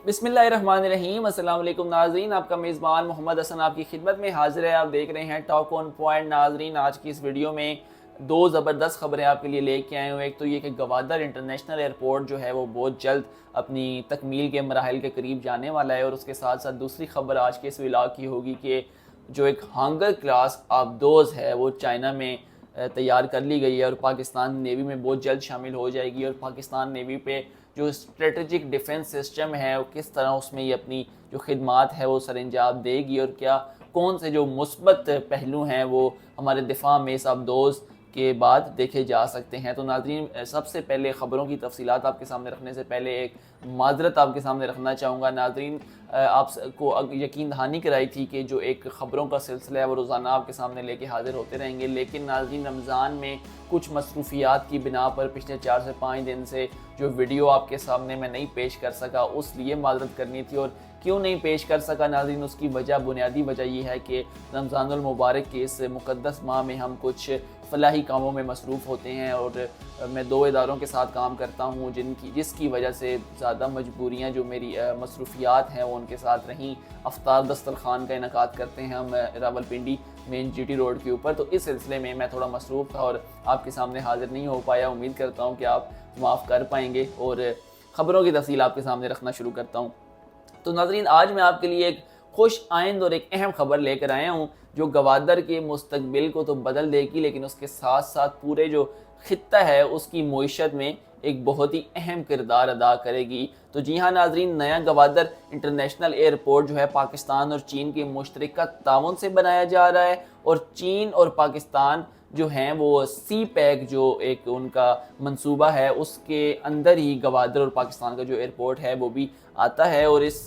बिस्मिल्लाहिर्रहमानिर्रहीम। अस्सलाम वालेकुम नाज़रीन, आपका मेज़बान मोहम्मद हसन आपकी खिदमत में हाजिर है। आप देख रहे हैं टॉक ऑन पॉइंट। नाज़रीन, आज की इस वीडियो में दो ज़बरदस्त खबरें आपके लिए लेके आए हुए। एक तो ये कि गवादर इंटरनेशनल एयरपोर्ट जो है वो बहुत जल्द अपनी तकमील के मराहिल के करीब जाने वाला है, और उसके साथ साथ दूसरी खबर आज के इस व्लॉग की होगी कि जो एक हांगर क्लास आबदोज़ है वो चाइना में तैयार कर ली गई है और पाकिस्तान नेवी में बहुत जल्द शामिल हो जाएगी। और पाकिस्तान नेवी पे जो स्ट्रेटजिक डिफेंस सिस्टम है वो किस तरह उसमें ये अपनी जो खिदमात है वो सरअंजाम देगी, और क्या कौन से जो मुस्बत पहलू हैं वो हमारे दिफा में इस अबदोज़ के बाद देखे जा सकते हैं। तो नाज़रीन, सबसे पहले ख़बरों की तफसीलात आपके सामने रखने से पहले एक माजरत आपके सामने रखना चाहूँगा। नाज़रीन, आपको यकीन दहानी कराई थी कि जो एक ख़बरों का सिलसिला है वो रोज़ाना आपके सामने लेके हाज़िर होते रहेंगे, लेकिन नाज़रीन रमज़ान में कुछ मसरूफियात की बिना पर पिछले 4 से 5 दिन से जो वीडियो आपके सामने मैं नहीं पेश कर सका, उस लिए माजरत करनी थी। और क्यों नहीं पेश कर सका नाज़रीन, उसकी वजह, बुनियादी वजह ये है कि रमज़ानुल मुबारक के इस मुक़द्दस माह में हम कुछ फ़लाही कामों में मसरूफ़ होते हैं, और मैं 2 इदारों के साथ काम करता हूँ जिसकी वजह से ज़्यादा मजबूरियाँ जो मेरी मसरूफियात हैं वो उनके साथ रहीं। अफ्तार दस्तरखान का इनकाद करते हैं हम रावलपिंडी मेन जीटी रोड के ऊपर, तो इस सिलसिले में मैं थोड़ा मसरूफ़ था और आपके सामने हाज़िर नहीं हो पाया। उम्मीद करता हूँ कि आप माफ़ कर पाएंगे, और ख़बरों की तफसील आपके सामने रखना शुरू करता हूँ। तो नाज़रीन, आज मैं आपके लिए एक खुश आइंद और एक अहम खबर लेकर आया हूँ जो गवादर के मुस्तकबिल को तो बदल देगी, लेकिन उसके साथ साथ पूरे जो खित्ता है उसकी मईशत में एक बहुत ही अहम किरदार अदा करेगी। तो जी हाँ नाज़रीन, नया गवादर इंटरनेशनल एयरपोर्ट जो है पाकिस्तान और चीन के मुश्तरका ताउन से बनाया जा रहा है, और चीन और पाकिस्तान जो हैं वो सी पैक जो एक उनका मंसूबा है उसके अंदर ही गवादर और पाकिस्तान का जो एयरपोर्ट है वो भी आता है। और इस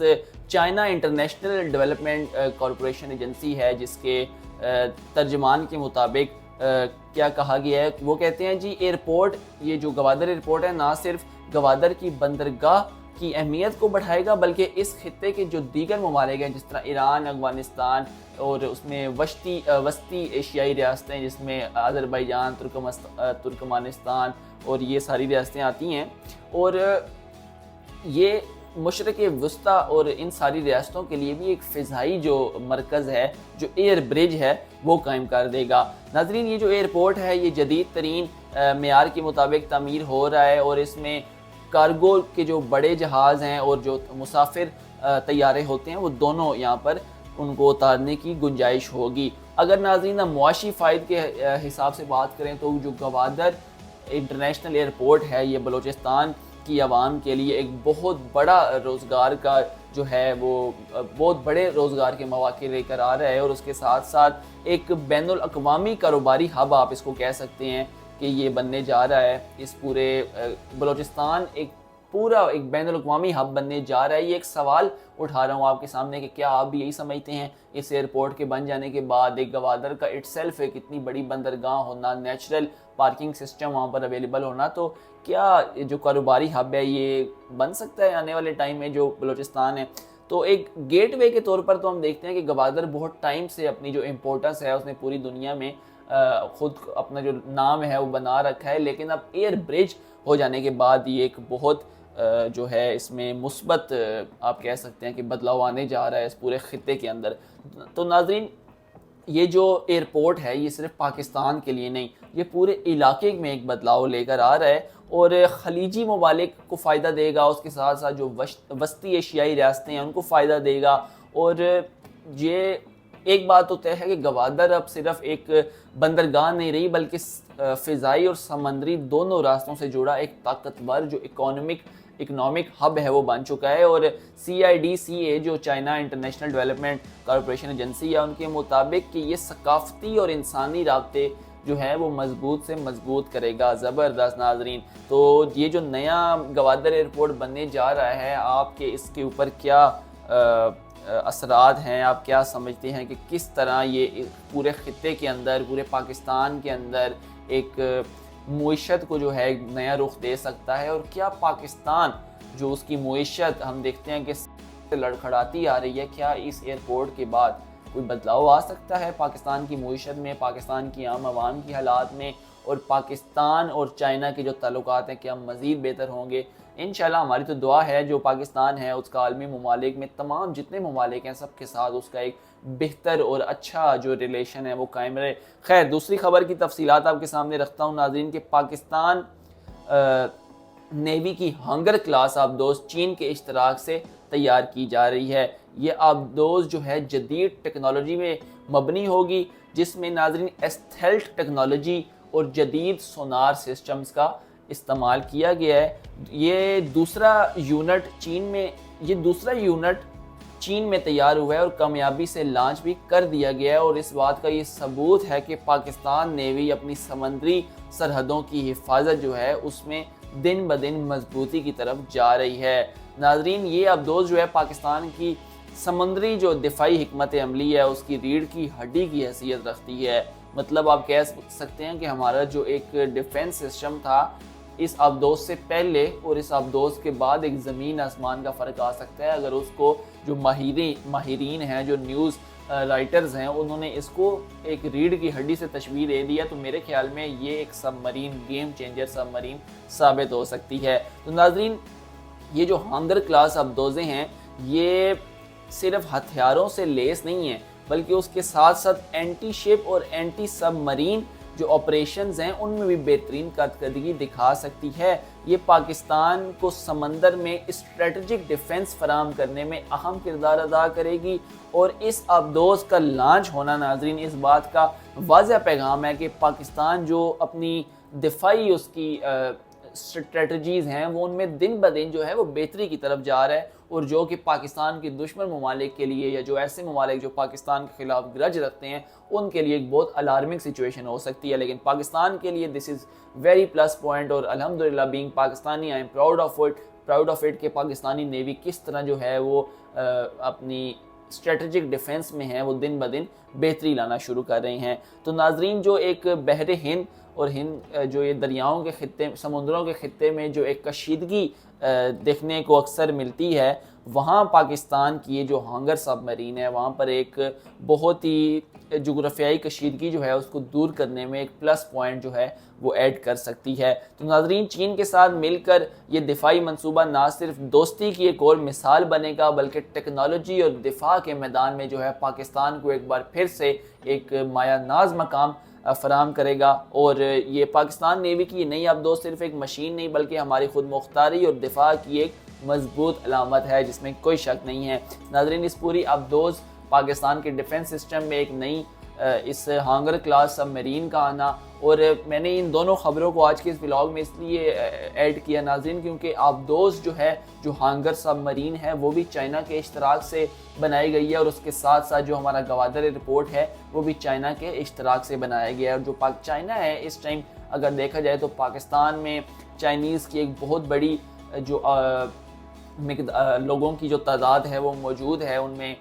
China international development corporation agency है जिसके तर्जमान के मुताबिक क्या कहा गया है, वो कहते हैं जी एयरपोर्ट, ये जो गवादर एयरपोर्ट है ना सिर्फ गवादर की बंदरगाह की अहमियत को बढ़ाएगा बल्कि इस खित्ते के जो दीगर ममालिक हैं जिस तरह ईरान, अफगानिस्तान और उसमें वस्ती एशियाई रियासतें जिसमें अज़रबैजान, तुर्कमानिस्तान और ये सारी रियासतें आती हैं, और ये मशरक़ वस्ता और इन सारी रियासतों के लिए भी एक फ़िज़ाई जो मरकज़ है, जो एयर ब्रिज है, वो कायम कर देगा। नाज़रीन, ये जो एयरपोर्ट है ये जदीद तरीन मेयार के मुताबिक तामीर हो रहा है, और इसमें कार्गो के जो बड़े जहाज़ हैं और जो मुसाफिर तैयारे होते हैं वो दोनों यहाँ पर उनको उतारने की गुंजाइश होगी। अगर नाज़रीन मुआशी फ़ायदे के हिसाब से बात करें तो जो गवादर इंटरनेशनल एयरपोर्ट है ये बलूचिस्तान की आवाम के लिए एक बहुत बड़ा रोज़गार का जो है वो बहुत बड़े रोज़गार के मौके लेकर आ रहा है, और उसके साथ साथ एक बैनुल अक़वामी कारोबारी हब आप इसको कह सकते हैं कि ये बनने जा रहा है। इस पूरे बलूचिस्तान एक पूरा एक बैनुल अक़वामी हब बनने जा रहा है। ये एक सवाल उठा रहा हूँ आपके सामने कि क्या आप भी यही समझते हैं इस एयरपोर्ट के बन जाने के बाद एक गवादर का इटसेल्फ एक इतनी बड़ी बंदरगाह होना, नेचुरल पार्किंग सिस्टम वहाँ पर अवेलेबल होना, तो क्या जो कारोबारी हब है ये बन सकता है आने वाले टाइम में जो बलूचिस्तान है। तो एक गेट वे के तौर पर तो हम देखते हैं कि गवादर बहुत टाइम से अपनी जो इम्पोर्टेंस है उसने पूरी दुनिया में खुद अपना जो नाम है वो बना रखा है, लेकिन अब एयर ब्रिज हो जाने के बाद ये एक बहुत जो है इसमें मुस्बत आप कह सकते हैं कि बदलाव आने जा रहा है इस पूरे खित्ते के अंदर। तो नाज़रीन, ये जो एयरपोर्ट है ये सिर्फ पाकिस्तान के लिए नहीं, ये पूरे इलाके में एक बदलाव लेकर आ रहा है और खलीजी ममालिक को फ़ायदा देगा, उसके साथ साथ जो वस्ती एशियाई रियासतें हैं उनको फ़ायदा देगा। और ये एक बात तो तय है कि गवादर अब सिर्फ एक बंदरगाह नहीं रही बल्कि फ़िज़ाई और समंदरी दोनों रास्तों से जुड़ा एक ताकतवर जो इकोनॉमिक हब है वो बन चुका है। और CIDCA जो China international development corporation agency है उनके मुताबिक कि ये सकाफ़ती और इंसानी राब्ते जो है वो मजबूत से मजबूत करेगा। ज़बरदस्त नाज़रीन, तो ये जो नया गवादर एयरपोर्ट बनने जा रहा है, आपके इसके ऊपर क्या असरात हैं, आप क्या समझते हैं कि किस तरह ये पूरे खित्ते के अंदर, पूरे पाकिस्तान के अंदर एक मईशत को जो है नया रुख दे सकता है, और क्या पाकिस्तान जो उसकी मईशत हम देखते हैं कि लड़खड़ाती आ रही है, क्या इस एयरपोर्ट के बाद कोई बदलाव आ सकता है पाकिस्तान की मईशत में, पाकिस्तान की आम आवाम की हालात में, और पाकिस्तान और चाइना के जो ताल्लुकात हैं क्या मज़ीद बेहतर होंगे। انشاءاللہ ہماری تو دعا ہے جو پاکستان ہے اس کا عالمی ممالک میں تمام جتنے ممالک ہیں سب کے ساتھ اس کا ایک بہتر اور اچھا جو ریلیشن ہے وہ قائم رہے۔ خیر دوسری خبر کی تفصیلات آپ کے سامنے رکھتا ہوں ناظرین کہ پاکستان نیوی کی ہنگر کلاس آبدوز چین کے اشتراک سے تیار کی جا رہی ہے۔ یہ آبدوز جو ہے جدید ٹیکنالوجی میں مبنی ہوگی جس میں ناظرین ایسٹھلٹ ٹیکنالوجی اور جدید سونار سسٹمز کا استعمال کیا گیا ہے۔ یہ دوسرا یونٹ چین میں تیار ہوا ہے اور کامیابی سے لانچ بھی کر دیا گیا ہے، اور اس بات کا یہ ثبوت ہے کہ پاکستان نیوی اپنی سمندری سرحدوں کی حفاظت جو ہے اس میں دن بدن مضبوطی کی طرف جا رہی ہے۔ ناظرین یہ آبدوز جو ہے پاکستان کی سمندری جو دفاعی حکمت عملی ہے اس کی ریڑھ کی ہڈی کی حیثیت رکھتی ہے۔ مطلب آپ کہہ سکتے ہیں کہ ہمارا جو ایک ڈیفنس سسٹم تھا اس آبدوز سے پہلے اور اس آبدوز کے بعد ایک زمین آسمان کا فرق آ سکتا ہے اگر اس کو جو ماہرین ہیں جو نیوز رائٹرز ہیں انہوں نے اس کو ایک ریڑھ کی ہڈی سے تشبیہ دے دیا تو میرے خیال میں یہ ایک سب مرین گیم چینجر سب مرین ثابت ہو سکتی ہے۔ تو ناظرین یہ جو ہنگر کلاس آبدوزیں ہیں یہ صرف ہتھیاروں سے لیس نہیں ہیں بلکہ اس کے ساتھ ساتھ اینٹی شپ اور اینٹی سب مرین جو آپریشنز ہیں ان میں بھی بہترین کارکردگی دکھا سکتی ہے۔ یہ پاکستان کو سمندر میں اسٹریٹجک ڈیفنس فراہم کرنے میں اہم کردار ادا کرے گی، اور اس آبدوز کا لانچ ہونا ناظرین اس بات کا واضح پیغام ہے کہ پاکستان جو اپنی دفاعی اس کی اسٹریٹجیز ہیں وہ ان میں دن بدن جو ہے وہ بہتری کی طرف جا رہا ہے، اور جو کہ پاکستان کے دشمن ممالک کے لیے یا جو ایسے ممالک جو پاکستان کے خلاف گرج رکھتے ہیں ان کے لیے ایک بہت الارمنگ سچویشن ہو سکتی ہے، لیکن پاکستان کے لیے دس از ویری پلس پوائنٹ، اور الحمدللہ being Pakistani I am proud of it کہ پاکستانی نیوی کس طرح جو ہے وہ اپنی اسٹریٹجک ڈیفنس میں ہے وہ دن بدن بہتری لانا شروع کر رہے ہیں۔ تو ناظرین جو ایک بحر ہند اور ہند جو یہ دریاؤں کے خطے سمندروں کے خطے میں جو ایک کشیدگی دیکھنے کو اکثر ملتی ہے وہاں پاکستان کی یہ جو ہنگر سب مرین ہے وہاں پر ایک بہت ہی جغرافیائی کشیدگی جو ہے اس کو دور کرنے میں ایک پلس پوائنٹ جو ہے وہ ایڈ کر سکتی ہے۔ تو ناظرین چین کے ساتھ مل کر یہ دفاعی منصوبہ نہ صرف دوستی کی ایک اور مثال بنے گا بلکہ ٹیکنالوجی اور دفاع کے میدان میں جو ہے پاکستان کو ایک بار پھر سے ایک مایہ ناز مقام فراہم کرے گا، اور یہ پاکستان نیوی کی نئی آبدوز صرف ایک مشین نہیں بلکہ ہماری خود مختاری اور دفاع کی ایک مضبوط علامت ہے جس میں کوئی شک نہیں ہے۔ ناظرین اس پوری آبدوز پاکستان کے ڈیفنس سسٹم میں ایک نئی اس ہانگر کلاس سب مرین کا آنا، اور میں نے ان دونوں خبروں کو آج کے اس ولاگ میں اس لیے ایڈ کیا ناظرین کیونکہ آبدوز جو ہے جو ہانگر سب مرین ہے وہ بھی چائنا کے اشتراک سے بنائی گئی ہے، اور اس کے ساتھ ساتھ جو ہمارا گوادر رپورٹ ہے وہ بھی چائنا کے اشتراک سے بنایا گیا ہے، اور جو چائنا ہے اس ٹائم اگر دیکھا جائے تو پاکستان میں چائنیز کی ایک بہت بڑی جو لوگوں کی جو تعداد ہے وہ موجود ہے، ان میں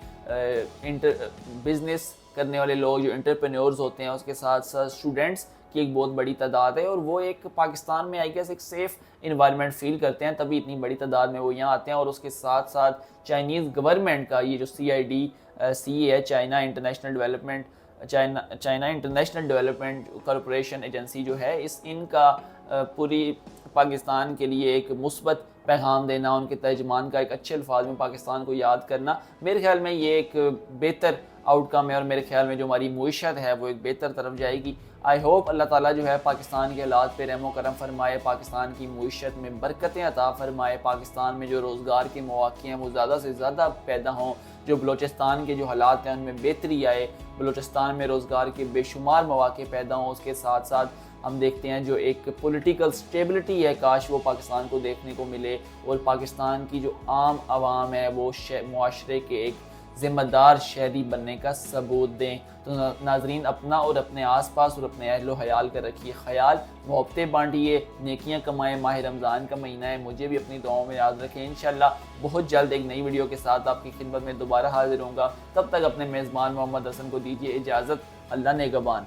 بزنس کرنے والے لوگ جو انٹرپرینیورز ہوتے ہیں اس کے ساتھ ساتھ اسٹوڈنٹس کی ایک بہت بڑی تعداد ہے، اور وہ ایک پاکستان میں آئی گیس ایک سیف انوائرمنٹ فیل کرتے ہیں تبھی اتنی بڑی تعداد میں وہ یہاں آتے ہیں، اور اس کے ساتھ ساتھ چائنیز گورنمنٹ کا یہ جو CID ہے China international development corporation agency جو ہے ان کا پوری پاکستان کے لیے ایک مثبت پیغام دینا، ان کے ترجمان کا ایک اچھے الفاظ میں پاکستان کو یاد کرنا، میرے خیال میں یہ ایک بہتر آؤٹ کم ہے، اور میرے خیال میں جو ہماری معیشت ہے وہ ایک بہتر طرف جائے گی۔ آئی ہوپ اللہ تعالیٰ جو ہے پاکستان کے حالات پہ رحم و کرم فرمائے، پاکستان کی معیشت میں برکتیں عطا فرمائے، پاکستان میں جو روزگار کے مواقع ہیں وہ زیادہ سے زیادہ پیدا ہوں، جو بلوچستان کے جو حالات ہیں ان میں بہتری آئے، بلوچستان میں روزگار کے بے شمار مواقع پیدا ہوں، اس کے ساتھ ساتھ ہم دیکھتے ہیں جو ایک پولیٹیکل سٹیبلٹی ہے کاش وہ پاکستان کو دیکھنے کو ملے، اور پاکستان کی جو عام عوام ہے وہ معاشرے کے ایک ذمہ دار شہری بننے کا ثبوت دیں۔ تو ناظرین اپنا اور اپنے آس پاس اور اپنے اہل و حیال کا رکھیے خیال، محبتیں بانٹیے، نیکیاں کمائیں، ماہ رمضان کا مہینہ ہے، مجھے بھی اپنی دعاؤں میں یاد رکھیں۔ انشاءاللہ بہت جلد ایک نئی ویڈیو کے ساتھ آپ کی خدمت میں دوبارہ حاضر ہوں گا، تب تک اپنے میزبان محمد حسن کو دیجیے اجازت، اللہ نگہبان۔